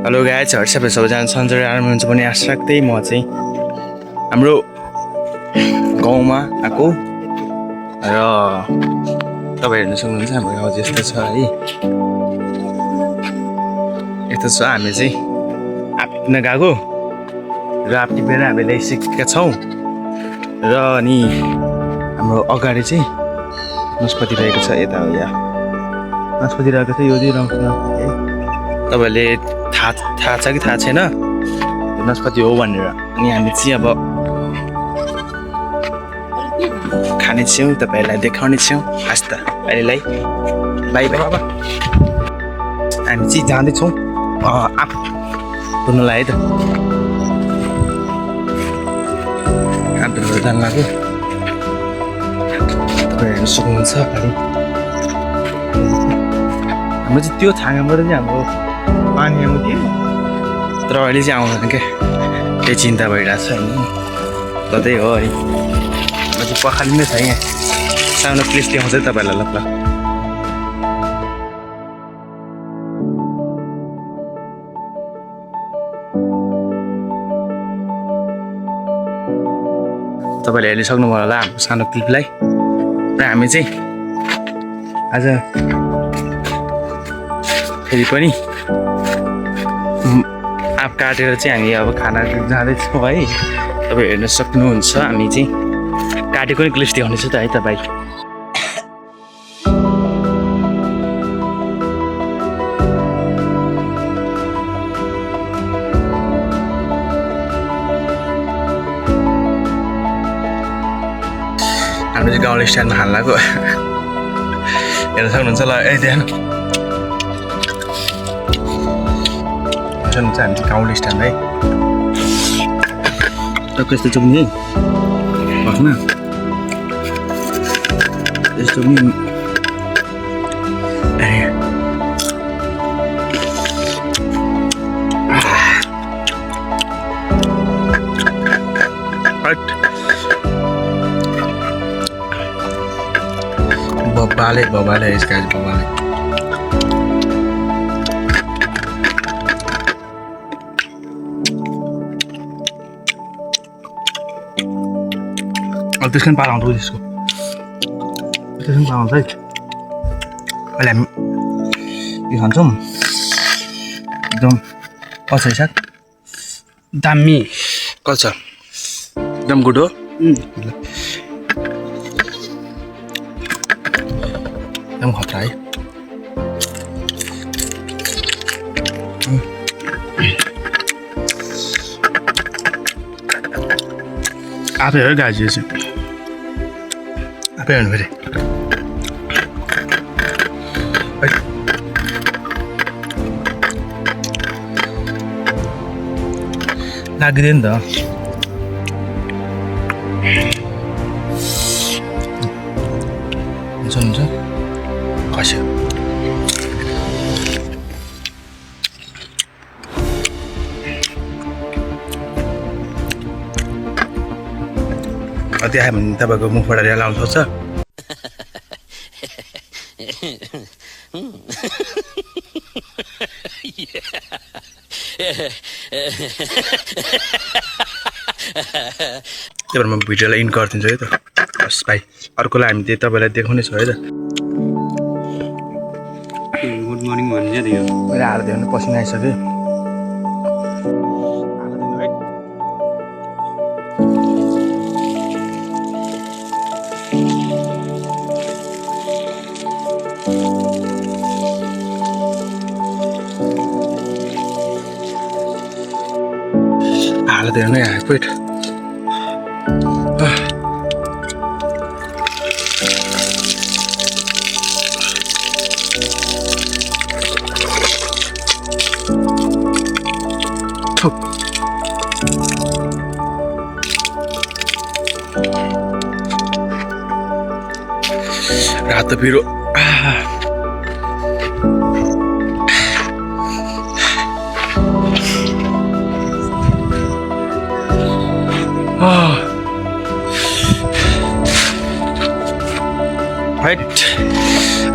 Hello गाइजहरू सबैजना सन्चै आराम हुन्छ भने आशा राख्दै म चाहिँ हाम्रो गाउँमा आएको र तपाईँ हेर्न सक्नुहुन्छ हाम्रो गाउँ चाहिँ यस्तो छ है। यस्तो छ हामी चाहिँ आँप टिप्न गएको र आँप टिपेर हामी ल्याइसकेका छौँ र अनि हाम्रो अगाडि चाहिँ नास्पाती रहेको छ। यता हो यहाँ नास्पाती रहेको छ। यो चाहिँ रङ्ग है तपाईँहरूले थाहा छ कि थाहा छैन नास्पाती हो भनेर। अनि हामी चाहिँ अब खानेछौँ तपाईँहरूलाई देखाउनेछौँ। हस् त अहिलेलाई बाई बाई बाबा। हामी चाहिँ जाँदैछौँ आँप धुन्नलाई है त। आँप धुन्न जानु लाग्यो तपाईँ हेर्नु सक्नुहुन्छ अगाडि। हाम्रो चाहिँ त्यो छाँगाबाट चाहिँ हाम्रो पानी आउँथ्यो तर अहिले चाहिँ आउँदैन क्या, त्यही चिन्ता भइरहेको छ होइन। त्यही हो है म चाहिँ पखालिँदै छ यहाँ। सानो क्लिप देखाउँछ तपाईँहरूलाई ल। तपाईँले हेर्न सक्नुभयो होला हाम्रो सानो क्लिपलाई। र हामी चाहिँ आज फेरि पनि आँप काटेर चाहिँ हामी अब खाना जाँदैछौँ है। तपाईँ हेर्न सक्नुहुन्छ हामी चाहिँ काटेको नै क्लिप देखाउनेछु त है तपाईँ। हामी चाहिँ गाउँले स्ट्यान्डमा खान लाग्यो हेर्न सक्नुहुन्छ ल। ए ध्यान हुन्छ हामी चाहिँ गाउँले स्ट्यान्ड है। यस्तो चुक्ने है भएन यस्तो पनि बबाले यसका बबाले। अब त्यसको पाला आउँछ त्यसको पाला आउँछ है। अहिले हामी यो खान्छौँ एकदम कचरी साग दामी कल्छ एकदम गुड हो। एकदम खतरा है। आफै हो गाजी चाहिँ आफै हेर्नु फेरि लाग्दैन त। हुन्छ खस्यो अति आयो भने तपाईँको मुखबाट रेल आउनु सक्छ। त्यही भएर म भिडियोलाई इन्ड गरिदिन्छु है त। हस् भाइ अर्कोलाई हामी त्यही तपाईँलाई देखाउने छ है त। गुड मर्निङ भन्ने दियो मैले हालिदियो भने पसिना आइसक्यो। हालिदियो नै पेट रातो पिरो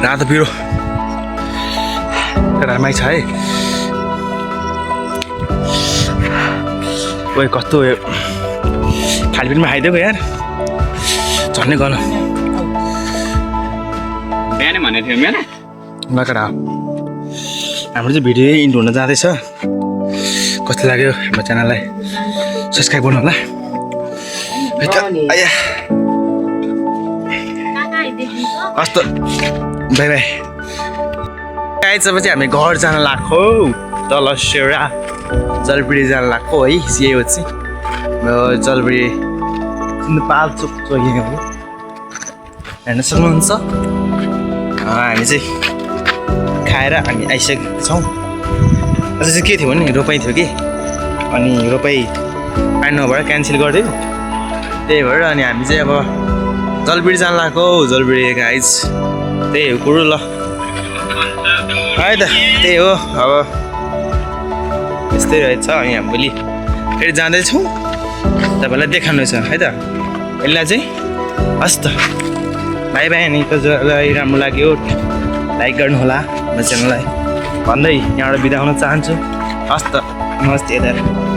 रातो पिरो रामाई छ है। ओए कस्तो खालिपेटमा खाइदिएको यार झन्डै गर्न बिहानै भनेको थियो मेरो नकडा हाम्रो चाहिँ भिडियो इन्ड हुन जाँदैछ कस्तो लाग्यो हाम्रो च्यानललाई सब्सक्राइब गर्नु होला कस्तो बाई बाई आइसकेपछि हामी घर जान लाग्छौ तल सेउरा जलपाइगुडी जान लाग्छौ है सिएपछि जलपाइगुडी सिन्धुपाल्चोक चाहिँ हो हेर्न सक्नुहुन्छ हामी चाहिँ खाएर हामी आइसकेका छौँ अझ चाहिँ के थियो भने रोपाइ थियो कि अनि रोपाइ पानी नभएर क्यान्सल गरिदियो त्यही भएर अनि हामी चाहिँ अब जलपाइगुडी जान लाग्छौ जलपाइगुडी गाइज त्यही हो कुरो ल है त त्यही हो अब यस्तै रहेछ अनि हामी भोलि फेरि जाँदैछौँ तपाईँलाई देखाउनु छ है त यसलाई चाहिँ हस् त बाई बाई अनि तपाईँलाई राम्रो लाग्यो लाइक गर्नुहोला मेरो च्यानललाई भन्दै यहाँबाट बिदा हुन चाहन्छु हस् त नमस्ते दादा